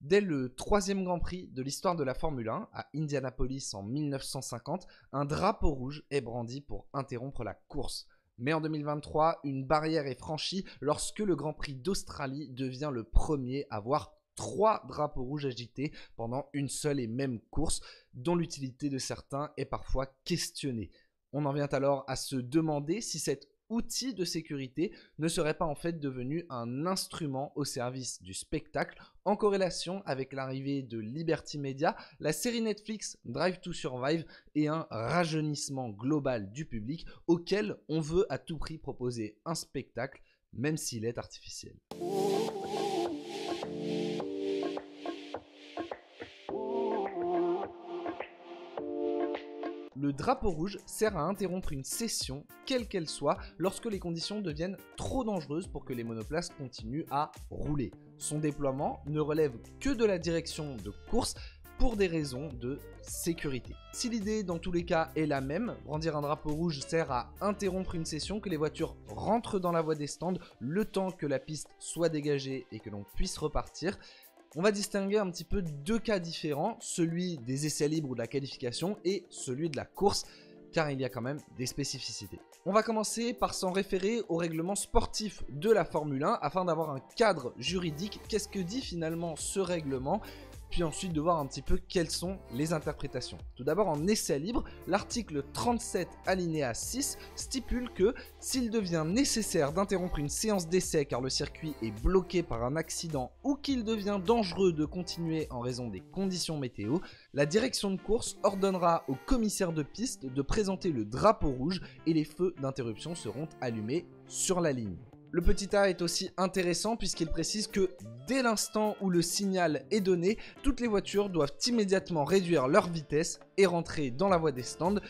Dès le troisième Grand Prix de l'histoire de la Formule 1, à Indianapolis en 1950, un drapeau rouge est brandi pour interrompre la course. Mais en 2023, une barrière est franchie lorsque le Grand Prix d'Australie devient le premier à voir 3 drapeaux rouges agités pendant une seule et même course, dont l'utilité de certains est parfois questionnée. On en vient alors à se demander si cet outil de sécurité ne serait pas en fait devenu un instrument au service du spectacle en corrélation avec l'arrivée de Liberty Media, la série Netflix Drive to Survive et un rajeunissement global du public auquel on veut à tout prix proposer un spectacle même s'il est artificiel. Le drapeau rouge sert à interrompre une session, quelle qu'elle soit, lorsque les conditions deviennent trop dangereuses pour que les monoplaces continuent à rouler. Son déploiement ne relève que de la direction de course pour des raisons de sécurité. Si l'idée dans tous les cas est la même, brandir un drapeau rouge sert à interrompre une session, que les voitures rentrent dans la voie des stands le temps que la piste soit dégagée et que l'on puisse repartir. On va distinguer un petit peu 2 cas différents, celui des essais libres ou de la qualification et celui de la course, car il y a quand même des spécificités. On va commencer par s'en référer au règlement sportif de la Formule 1 afin d'avoir un cadre juridique. Qu'est-ce que dit finalement ce règlement ? Puis ensuite de voir un petit peu quelles sont les interprétations. Tout d'abord en essai libre, l'article 37 alinéa 6 stipule que s'il devient nécessaire d'interrompre une séance d'essai car le circuit est bloqué par un accident ou qu'il devient dangereux de continuer en raison des conditions météo, la direction de course ordonnera au commissaire de piste de présenter le drapeau rouge et les feux d'interruption seront allumés sur la ligne. Le petit a est aussi intéressant puisqu'il précise que dès l'instant où le signal est donné, toutes les voitures doivent immédiatement réduire leur vitesse et rentrer dans la voie des stands.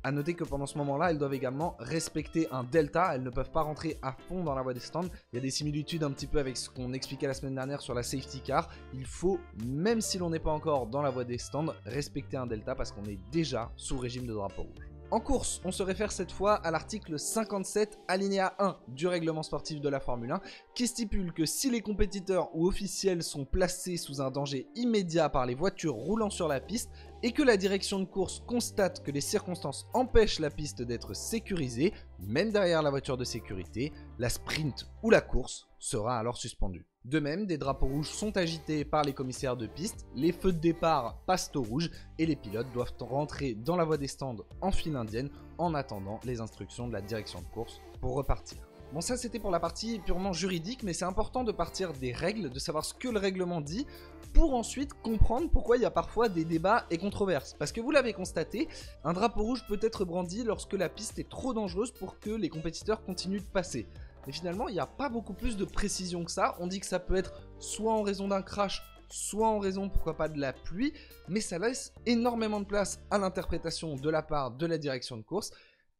A noter que pendant ce moment-là, elles doivent également respecter un delta, elles ne peuvent pas rentrer à fond dans la voie des stands. Il y a des similitudes un petit peu avec ce qu'on expliquait la semaine dernière sur la safety car. Il faut, même si l'on n'est pas encore dans la voie des stands, respecter un delta parce qu'on est déjà sous régime de drapeau rouge. En course, on se réfère cette fois à l'article 57 alinéa 1 du règlement sportif de la Formule 1 qui stipule que si les compétiteurs ou officiels sont placés sous un danger immédiat par les voitures roulant sur la piste et que la direction de course constate que les circonstances empêchent la piste d'être sécurisée, même derrière la voiture de sécurité, la sprint ou la course sera alors suspendue. De même, des drapeaux rouges sont agités par les commissaires de piste, les feux de départ passent au rouge et les pilotes doivent rentrer dans la voie des stands en file indienne en attendant les instructions de la direction de course pour repartir. Bon, ça c'était pour la partie purement juridique, mais c'est important de partir des règles, de savoir ce que le règlement dit pour ensuite comprendre pourquoi il y a parfois des débats et controverses. Parce que vous l'avez constaté, un drapeau rouge peut être brandi lorsque la piste est trop dangereuse pour que les compétiteurs continuent de passer. Mais finalement, il n'y a pas beaucoup plus de précision que ça. On dit que ça peut être soit en raison d'un crash, soit en raison, pourquoi pas, de la pluie. Mais ça laisse énormément de place à l'interprétation de la part de la direction de course.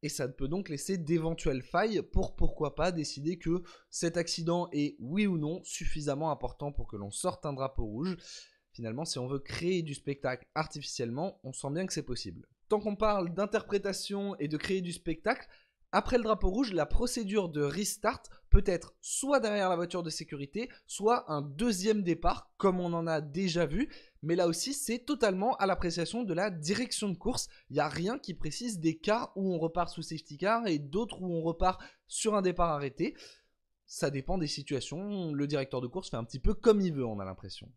Et ça peut donc laisser d'éventuelles failles pour, pourquoi pas, décider que cet accident est, oui ou non, suffisamment important pour que l'on sorte un drapeau rouge. Finalement, si on veut créer du spectacle artificiellement, on sent bien que c'est possible. Tant qu'on parle d'interprétation et de créer du spectacle, après le drapeau rouge, la procédure de restart peut être soit derrière la voiture de sécurité, soit un deuxième départ, comme on en a déjà vu. Mais là aussi, c'est totalement à l'appréciation de la direction de course. Il n'y a rien qui précise des cas où on repart sous safety car et d'autres où on repart sur un départ arrêté. Ça dépend des situations. Le directeur de course fait un petit peu comme il veut, on a l'impression.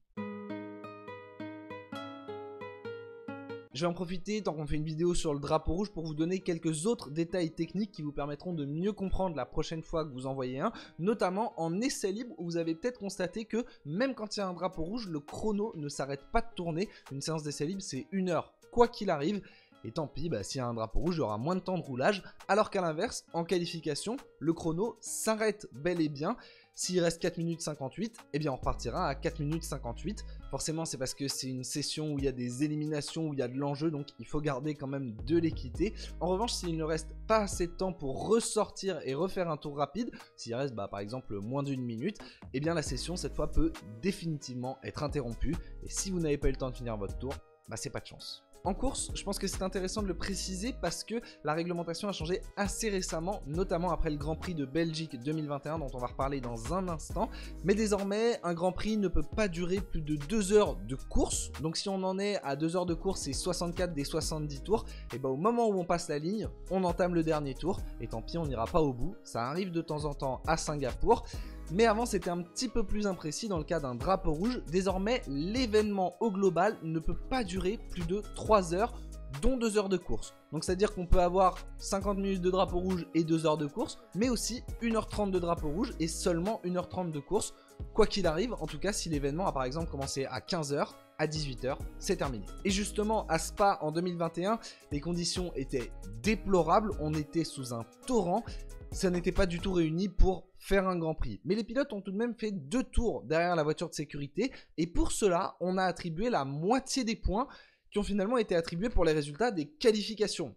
Je vais en profiter tant qu'on fait une vidéo sur le drapeau rouge pour vous donner quelques autres détails techniques qui vous permettront de mieux comprendre la prochaine fois que vous en voyez un, notamment en essai libre où vous avez peut-être constaté que même quand il y a un drapeau rouge, le chrono ne s'arrête pas de tourner. Une séance d'essai libre, c'est 1 heure, quoi qu'il arrive. Et tant pis, s'il y a un drapeau rouge, il y aura moins de temps de roulage, alors qu'à l'inverse, en qualification, le chrono s'arrête bel et bien. S'il reste 4 minutes 58, eh bien on repartira à 4 minutes 58. Forcément, c'est parce que c'est une session où il y a des éliminations, où il y a de l'enjeu, donc il faut garder quand même de l'équité. En revanche, s'il ne reste pas assez de temps pour ressortir et refaire un tour rapide, s'il reste par exemple moins d'1 minute, eh bien la session cette fois peut définitivement être interrompue. Et si vous n'avez pas eu le temps de finir votre tour, c'est pas de chance. En course, je pense que c'est intéressant de le préciser parce que la réglementation a changé assez récemment, notamment après le Grand Prix de Belgique 2021 dont on va reparler dans un instant. Mais désormais, un Grand Prix ne peut pas durer plus de 2 heures de course. Donc si on en est à 2 heures de course et 64 des 70 tours, et ben au moment où on passe la ligne, on entame le dernier tour. Et tant pis, on n'ira pas au bout. Ça arrive de temps en temps à Singapour. Mais avant c'était un petit peu plus imprécis dans le cas d'un drapeau rouge. Désormais l'événement au global ne peut pas durer plus de 3 heures, dont 2 heures de course. Donc c'est à dire qu'on peut avoir 50 minutes de drapeau rouge et 2 heures de course, mais aussi 1h30 de drapeau rouge et seulement 1h30 de course, quoi qu'il arrive. En tout cas si l'événement a par exemple commencé à 15h, à 18h, c'est terminé. Et justement à Spa en 2021, les conditions étaient déplorables, on était sous un torrent. Ça n'était pas du tout réuni pour faire un Grand Prix. Mais les pilotes ont tout de même fait 2 tours derrière la voiture de sécurité et pour cela, on a attribué la moitié des points qui ont finalement été attribués pour les résultats des qualifications.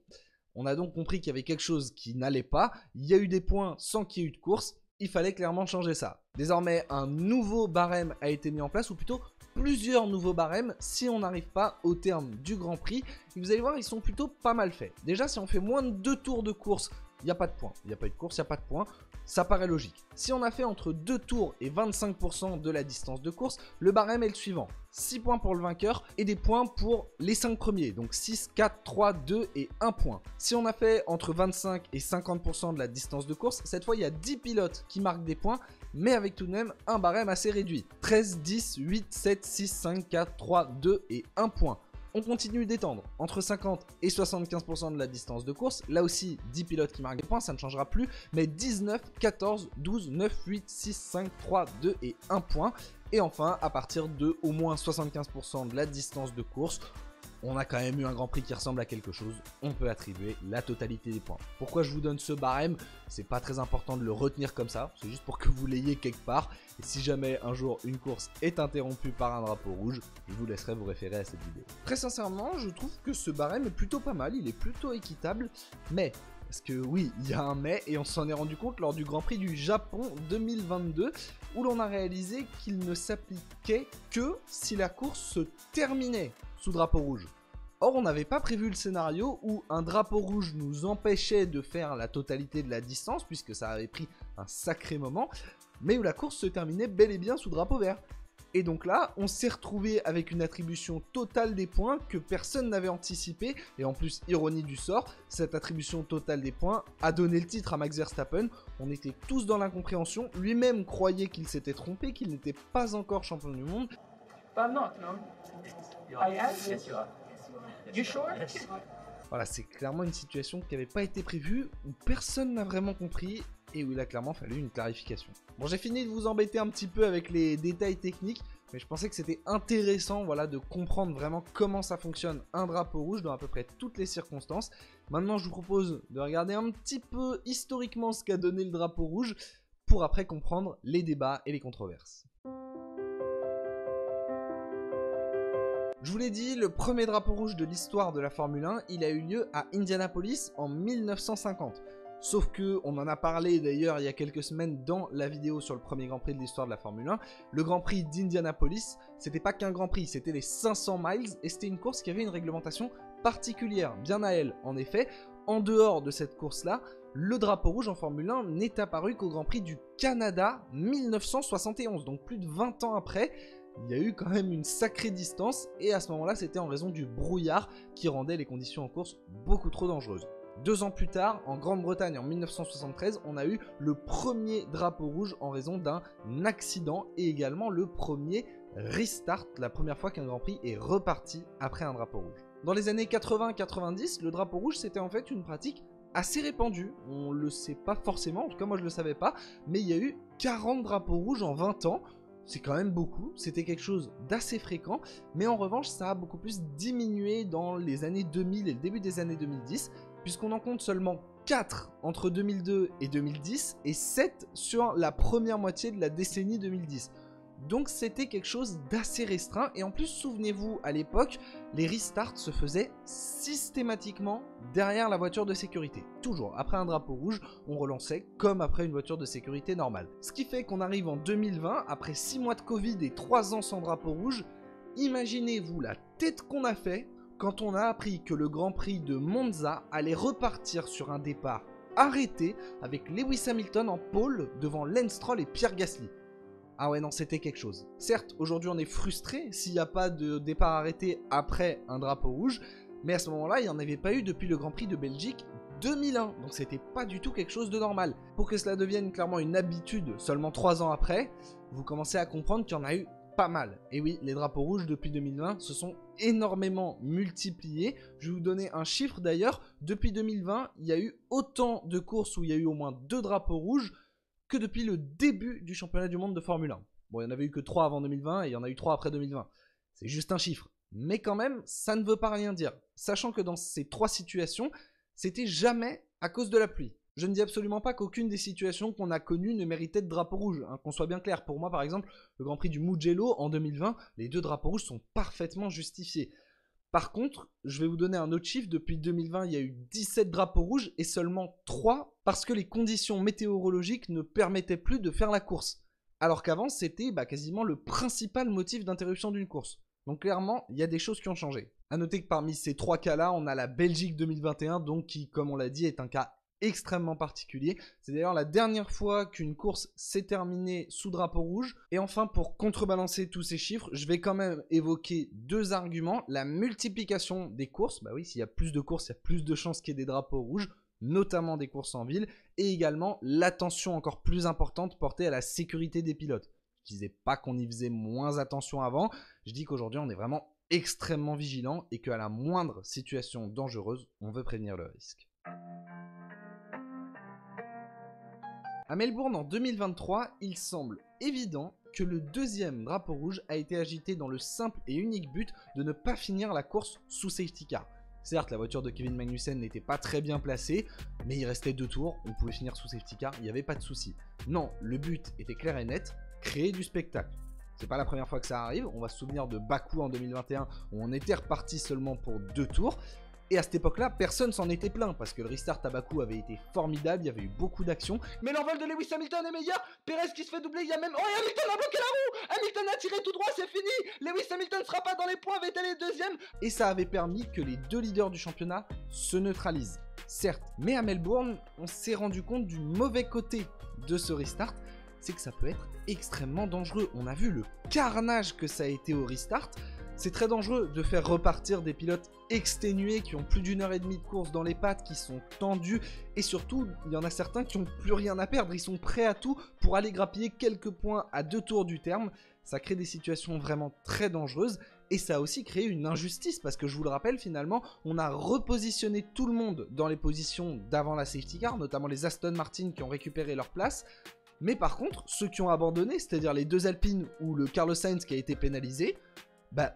On a donc compris qu'il y avait quelque chose qui n'allait pas, il y a eu des points sans qu'il y ait eu de course, il fallait clairement changer ça. Désormais, un nouveau barème a été mis en place, ou plutôt plusieurs nouveaux barèmes si on n'arrive pas au terme du Grand Prix. Et vous allez voir, ils sont plutôt pas mal faits. Déjà, si on fait moins de 2 tours de course, il n'y a pas de points. Il n'y a pas eu de course, il n'y a pas de points. Ça paraît logique. Si on a fait entre 2 tours et 25% de la distance de course, le barème est le suivant. 6 points pour le vainqueur et des points pour les 5 premiers. Donc 6, 4, 3, 2 et 1 point. Si on a fait entre 25 et 50% de la distance de course, cette fois il y a 10 pilotes qui marquent des points, mais avec tout de même un barème assez réduit. 13, 10, 8, 7, 6, 5, 4, 3, 2 et 1 point. On continue d'étendre entre 50 et 75% de la distance de course. Là aussi, 10 pilotes qui marquent des points, ça ne changera plus. Mais 19, 14, 12, 9, 8, 6, 5, 3, 2 et 1 point. Et enfin, à partir de au moins 75% de la distance de course, on a quand même eu un Grand Prix qui ressemble à quelque chose, on peut attribuer la totalité des points. Pourquoi je vous donne ce barème? C'est pas très important de le retenir comme ça, c'est juste pour que vous l'ayez quelque part. Et si jamais un jour une course est interrompue par un drapeau rouge, je vous laisserai vous référer à cette vidéo. Très sincèrement, je trouve que ce barème est plutôt pas mal, il est plutôt équitable, mais... Parce que oui, il y a un mais, et on s'en est rendu compte lors du Grand Prix du Japon 2022, où l'on a réalisé qu'il ne s'appliquait que si la course se terminait sous drapeau rouge. Or, on n'avait pas prévu le scénario où un drapeau rouge nous empêchait de faire la totalité de la distance, puisque ça avait pris un sacré moment, mais où la course se terminait bel et bien sous drapeau vert. Et donc là, on s'est retrouvé avec une attribution totale des points que personne n'avait anticipé. Et en plus, ironie du sort, cette attribution totale des points a donné le titre à Max Verstappen. On était tous dans l'incompréhension. Lui-même croyait qu'il s'était trompé, qu'il n'était pas encore champion du monde. Voilà, c'est clairement une situation qui n'avait pas été prévue, où personne n'a vraiment compris et où il a clairement fallu une clarification. Bon, j'ai fini de vous embêter un petit peu avec les détails techniques, mais je pensais que c'était intéressant, voilà, de comprendre vraiment comment ça fonctionne un drapeau rouge dans à peu près toutes les circonstances. Maintenant, je vous propose de regarder un petit peu historiquement ce qu'a donné le drapeau rouge pour après comprendre les débats et les controverses. Je vous l'ai dit, le premier drapeau rouge de l'histoire de la Formule 1, il a eu lieu à Indianapolis en 1950. Sauf que, on en a parlé d'ailleurs il y a quelques semaines dans la vidéo sur le premier Grand Prix de l'histoire de la Formule 1. Le Grand Prix d'Indianapolis, c'était pas qu'un Grand Prix, c'était les 500 miles et c'était une course qui avait une réglementation particulière, bien à elle. En effet, en dehors de cette course-là, le drapeau rouge en Formule 1 n'est apparu qu'au Grand Prix du Canada 1971, donc plus de 20 ans après. Il y a eu quand même une sacrée distance et à ce moment-là, c'était en raison du brouillard qui rendait les conditions en course beaucoup trop dangereuses. 2 ans plus tard, en Grande-Bretagne en 1973, on a eu le premier drapeau rouge en raison d'un accident et également le premier restart, la première fois qu'un Grand Prix est reparti après un drapeau rouge. Dans les années 80-90, le drapeau rouge c'était en fait une pratique assez répandue. On le sait pas forcément, en tout cas moi je le savais pas, mais il y a eu 40 drapeaux rouges en 20 ans. C'est quand même beaucoup, c'était quelque chose d'assez fréquent, mais en revanche ça a beaucoup plus diminué dans les années 2000 et le début des années 2010, puisqu'on en compte seulement 4 entre 2002 et 2010, et 7 sur la première moitié de la décennie 2010. Donc c'était quelque chose d'assez restreint, et en plus souvenez-vous, à l'époque, les restarts se faisaient systématiquement derrière la voiture de sécurité. Toujours, après un drapeau rouge, on relançait comme après une voiture de sécurité normale. Ce qui fait qu'on arrive en 2020, après 6 mois de Covid et 3 ans sans drapeau rouge, imaginez-vous la tête qu'on a fait quand on a appris que le Grand Prix de Monza allait repartir sur un départ arrêté avec Lewis Hamilton en pole devant Lance Stroll et Pierre Gasly. Ah ouais non, c'était quelque chose. Certes, aujourd'hui on est frustré s'il n'y a pas de départ arrêté après un drapeau rouge, mais à ce moment-là, il n'y en avait pas eu depuis le Grand Prix de Belgique 2001, donc c'était pas du tout quelque chose de normal. Pour que cela devienne clairement une habitude seulement 3 ans après, vous commencez à comprendre qu'il y en a eu pas mal. Et oui, les drapeaux rouges depuis 2020 se sont énormément multipliés. Je vais vous donner un chiffre d'ailleurs. Depuis 2020, il y a eu autant de courses où il y a eu au moins 2 drapeaux rouges que depuis le début du championnat du monde de Formule 1. Bon, il n'y en avait eu que 3 avant 2020 et il y en a eu 3 après 2020. C'est juste un chiffre. Mais quand même, ça ne veut pas rien dire. Sachant que dans ces 3 situations, c'était jamais à cause de la pluie. Je ne dis absolument pas qu'aucune des situations qu'on a connues ne méritait de drapeau rouge, hein, qu'on soit bien clair. Pour moi, par exemple, le Grand Prix du Mugello en 2020, les 2 drapeaux rouges sont parfaitement justifiés. Par contre, je vais vous donner un autre chiffre. Depuis 2020, il y a eu 17 drapeaux rouges et seulement 3 parce que les conditions météorologiques ne permettaient plus de faire la course. Alors qu'avant, c'était quasiment le principal motif d'interruption d'une course. Donc clairement, il y a des choses qui ont changé. A noter que parmi ces 3 cas-là, on a la Belgique 2021, donc qui, comme on l'a dit, est un cas extrêmement particulier. C'est d'ailleurs la dernière fois qu'une course s'est terminée sous drapeau rouge. Et enfin, pour contrebalancer tous ces chiffres, je vais quand même évoquer 2 arguments. La multiplication des courses, bah oui, s'il y a plus de courses, il y a plus de chances qu'il y ait des drapeaux rouges, notamment des courses en ville, et également l'attention encore plus importante portée à la sécurité des pilotes. Je disais pas qu'on y faisait moins attention avant, je dis qu'aujourd'hui on est vraiment extrêmement vigilant et qu'à la moindre situation dangereuse, on veut prévenir le risque. À Melbourne en 2023, il semble évident que le 2e drapeau rouge a été agité dans le simple et unique but de ne pas finir la course sous safety car. Certes, la voiture de Kevin Magnussen n'était pas très bien placée, mais il restait 2 tours, on pouvait finir sous safety car, il n'y avait pas de souci. Non, le but était clair et net, créer du spectacle. C'est pas la première fois que ça arrive, on va se souvenir de Bakou en 2021 où on était reparti seulement pour 2 tours. Et à cette époque-là, personne s'en était plaint parce que le restart à Bakou avait été formidable, il y avait eu beaucoup d'actions. Mais l'envol de Lewis Hamilton est meilleur, Perez qui se fait doubler, il y a même... Oh, et Hamilton a bloqué la roue, Hamilton a tiré tout droit, c'est fini, Lewis Hamilton ne sera pas dans les points, Vettel est 2e. Et ça avait permis que les 2 leaders du championnat se neutralisent. Certes, mais à Melbourne, on s'est rendu compte du mauvais côté de ce restart, c'est que ça peut être extrêmement dangereux. On a vu le carnage que ça a été au restart. C'est très dangereux de faire repartir des pilotes exténués qui ont plus d'1 heure et demie de course dans les pattes, qui sont tendus et surtout il y en a certains qui n'ont plus rien à perdre, ils sont prêts à tout pour aller grappiller quelques points à 2 tours du terme. Ça crée des situations vraiment très dangereuses et ça a aussi créé une injustice parce que je vous le rappelle finalement on a repositionné tout le monde dans les positions d'avant la safety car, notamment les Aston Martin qui ont récupéré leur place. Mais par contre ceux qui ont abandonné, c'est-à-dire les 2 Alpines ou le Carlos Sainz qui a été pénalisé,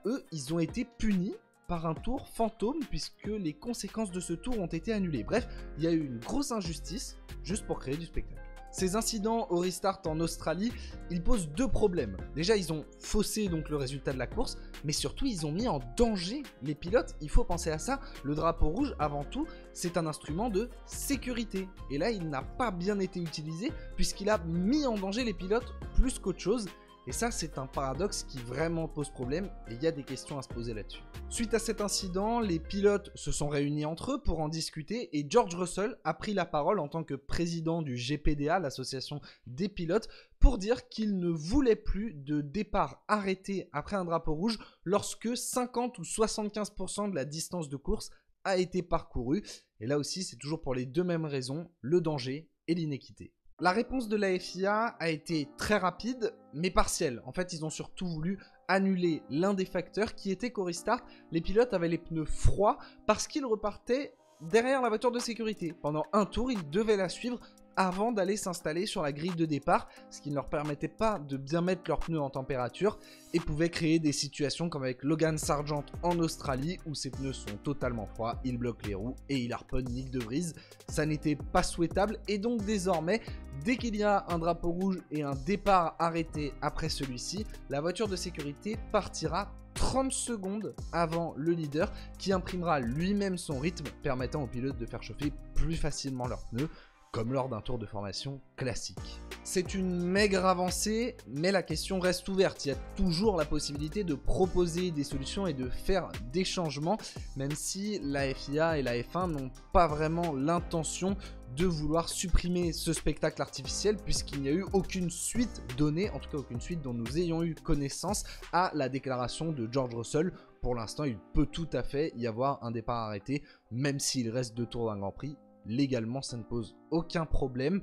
eux, ils ont été punis par un tour fantôme puisque les conséquences de ce tour ont été annulées. Bref, il y a eu une grosse injustice juste pour créer du spectacle. Ces incidents au restart en Australie, ils posent 2 problèmes. Déjà, ils ont faussé donc le résultat de la course, mais surtout, ils ont mis en danger les pilotes. Il faut penser à ça. Le drapeau rouge, avant tout, c'est un instrument de sécurité. Et là, il n'a pas bien été utilisé puisqu'il a mis en danger les pilotes plus qu'autre chose. Et ça, c'est un paradoxe qui vraiment pose problème et il y a des questions à se poser là-dessus. Suite à cet incident, les pilotes se sont réunis entre eux pour en discuter et George Russell a pris la parole en tant que président du GPDA, l'association des pilotes, pour dire qu'il ne voulait plus de départ arrêté après un drapeau rouge lorsque 50 ou 75% de la distance de course a été parcourue. Et là aussi, c'est toujours pour les 2 mêmes raisons, le danger et l'inéquité. La réponse de la FIA a été très rapide, mais partielle. En fait, ils ont surtout voulu annuler l'un des facteurs qui était qu'au restart, les pilotes avaient les pneus froids parce qu'ils repartaient derrière la voiture de sécurité. Pendant un tour, ils devaient la suivre avant d'aller s'installer sur la grille de départ, ce qui ne leur permettait pas de bien mettre leurs pneus en température et pouvait créer des situations comme avec Logan Sargent en Australie où ses pneus sont totalement froids, il bloque les roues et il harponne Nyck de Vries. Ça n'était pas souhaitable et donc désormais, dès qu'il y a un drapeau rouge et un départ arrêté après celui-ci, la voiture de sécurité partira 30 secondes avant le leader qui imprimera lui-même son rythme permettant aux pilotes de faire chauffer plus facilement leurs pneus. comme lors d'un tour de formation classique. C'est une maigre avancée, mais la question reste ouverte. Il y a toujours la possibilité de proposer des solutions et de faire des changements, même si la FIA et la F1 n'ont pas vraiment l'intention de vouloir supprimer ce spectacle artificiel, puisqu'il n'y a eu aucune suite donnée, en tout cas aucune suite dont nous ayons eu connaissance à la déclaration de George Russell. Pour l'instant, il peut tout à fait y avoir un départ arrêté, même s'il reste 2 tours d'un Grand Prix. Légalement, ça ne pose aucun problème.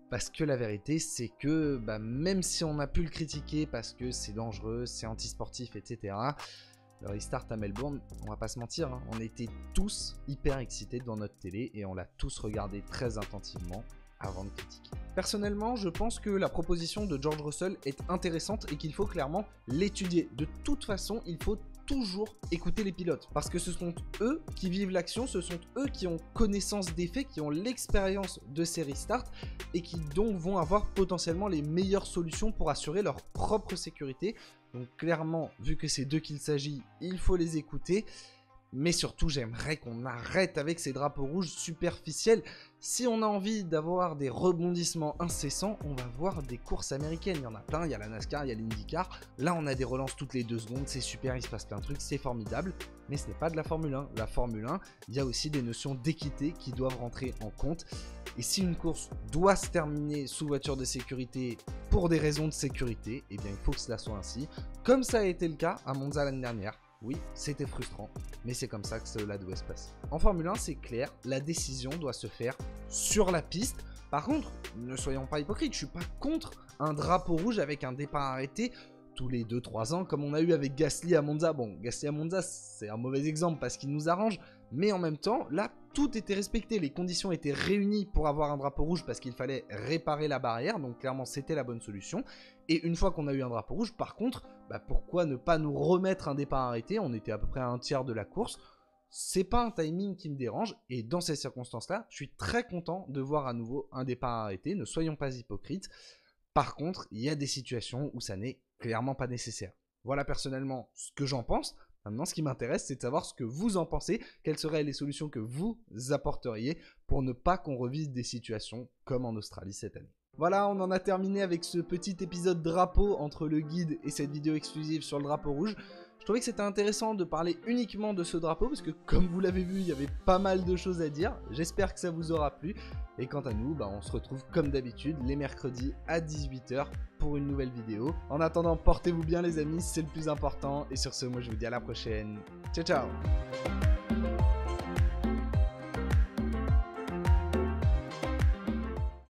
Parce que la vérité, c'est que même si on a pu le critiquer parce que c'est dangereux, c'est antisportif, etc., le restart à Melbourne, on va pas se mentir, hein, on était tous hyper excités devant notre télé et on l'a tous regardé très attentivement avant de critiquer. Personnellement, je pense que la proposition de George Russell est intéressante et qu'il faut clairement l'étudier. De toute façon, il faut toujours écouter les pilotes parce que ce sont eux qui vivent l'action, ce sont eux qui ont connaissance des faits, qui ont l'expérience de ces restarts et qui donc vont avoir potentiellement les meilleures solutions pour assurer leur propre sécurité. Donc clairement, vu que c'est d'eux qu'il s'agit, il faut les écouter. Mais surtout, j'aimerais qu'on arrête avec ces drapeaux rouges superficiels. Si on a envie d'avoir des rebondissements incessants, on va voir des courses américaines. Il y en a plein, il y a la NASCAR, il y a l'IndyCar. Là, on a des relances toutes les 2 secondes, c'est super, il se passe plein de trucs, c'est formidable. Mais ce n'est pas de la Formule 1. La Formule 1, il y a aussi des notions d'équité qui doivent rentrer en compte. Et si une course doit se terminer sous voiture de sécurité pour des raisons de sécurité, eh bien il faut que cela soit ainsi. Comme ça a été le cas à Monza l'année dernière. Oui, c'était frustrant, mais c'est comme ça que cela doit se passer. En Formule 1, c'est clair, la décision doit se faire sur la piste. Par contre, ne soyons pas hypocrites, je suis pas contre un drapeau rouge avec un départ arrêté tous les 2-3 ans, comme on a eu avec Gasly à Monza. Bon, Gasly à Monza, c'est un mauvais exemple parce qu'il nous arrange, mais en même temps, là, tout était respecté. Les conditions étaient réunies pour avoir un drapeau rouge parce qu'il fallait réparer la barrière, donc clairement, c'était la bonne solution. Et une fois qu'on a eu un drapeau rouge, par contre, pourquoi ne pas nous remettre un départ arrêté? On était à peu près à un tiers de la course. C'est pas un timing qui me dérange, et dans ces circonstances-là, je suis très content de voir à nouveau un départ arrêté. Ne soyons pas hypocrites. Par contre, il y a des situations où ça n'est clairement pas nécessaire. Voilà personnellement ce que j'en pense. Maintenant, ce qui m'intéresse, c'est de savoir ce que vous en pensez, quelles seraient les solutions que vous apporteriez pour ne pas qu'on revive des situations comme en Australie cette année. Voilà, on en a terminé avec ce petit épisode drapeau entre le guide et cette vidéo exclusive sur le drapeau rouge. Je trouvais que c'était intéressant de parler uniquement de ce drapeau parce que comme vous l'avez vu, il y avait pas mal de choses à dire. J'espère que ça vous aura plu. Et quant à nous, on se retrouve comme d'habitude les mercredis à 18 h pour une nouvelle vidéo. En attendant, portez-vous bien les amis, c'est le plus important. Et sur ce, moi je vous dis à la prochaine. Ciao ciao.